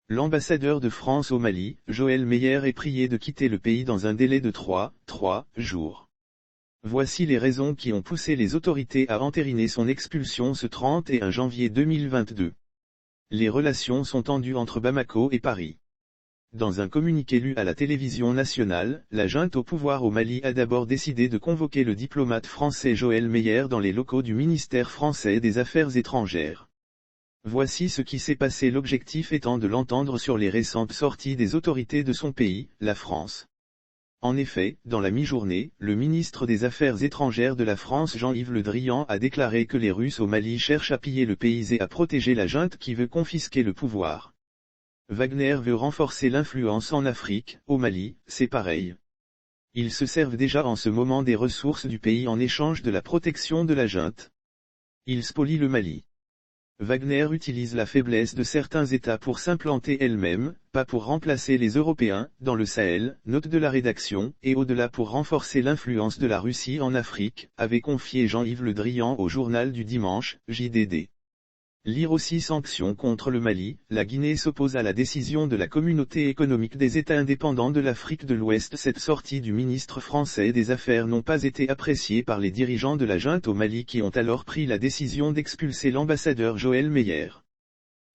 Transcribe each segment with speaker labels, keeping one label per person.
Speaker 1: L'ambassadeur de France au Mali, Joël Meyer, est prié de quitter le pays dans un délai de 3 jours. Voici les raisons qui ont poussé les autorités à entériner son expulsion ce 31 janvier 2022. Les relations sont tendues entre Bamako et Paris. Dans un communiqué lu à la télévision nationale, la junte au pouvoir au Mali a d'abord décidé de convoquer le diplomate français Joël Meyer dans les locaux du ministère français des Affaires étrangères. Voici ce qui s'est passé, l'objectif étant de l'entendre sur les récentes sorties des autorités de son pays, la France. En effet, dans la mi-journée, le ministre des Affaires étrangères de la France Jean-Yves Le Drian a déclaré que les Russes au Mali cherchent à piller le pays et à protéger la junte qui veut confisquer le pouvoir. Wagner veut renforcer l'influence en Afrique, au Mali, c'est pareil. Ils se servent déjà en ce moment des ressources du pays en échange de la protection de la junte. Ils spolient le Mali. Wagner utilise la faiblesse de certains États pour s'implanter elle-même, pas pour remplacer les Européens, dans le Sahel, note de la rédaction, et au-delà pour renforcer l'influence de la Russie en Afrique, avait confié Jean-Yves Le Drian au journal du dimanche, JDD. Lire aussi: sanctions contre le Mali, la Guinée s'oppose à la décision de la Communauté économique des États indépendants de l'Afrique de l'Ouest. Cette sortie du ministre français des Affaires n'ont pas été appréciées par les dirigeants de la junte au Mali qui ont alors pris la décision d'expulser l'ambassadeur Joël Meyer.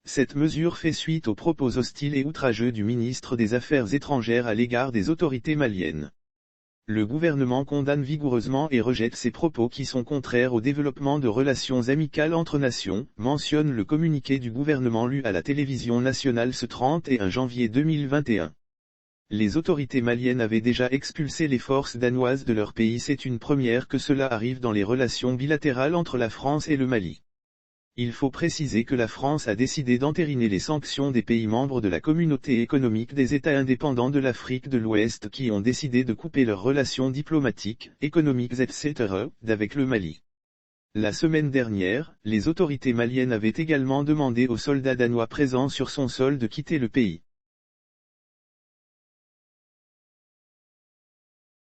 Speaker 1: Cette mesure fait suite aux propos hostiles et outrageux du ministre des Affaires étrangères à l'égard des autorités maliennes. Le gouvernement condamne vigoureusement et rejette ces propos qui sont contraires au développement de relations amicales entre nations, mentionne le communiqué du gouvernement lu à la télévision nationale ce 31 janvier 2021. Les autorités maliennes avaient déjà expulsé les forces danoises de leur pays. C'est une première que cela arrive dans les relations bilatérales entre la France et le Mali. Il faut préciser que la France a décidé d'entériner les sanctions des pays membres de la Communauté économique des États indépendants de l'Afrique de l'Ouest qui ont décidé de couper leurs relations diplomatiques, économiques etc. d'avec le Mali. La semaine dernière, les autorités maliennes avaient également demandé aux soldats danois présents sur son sol de quitter le pays.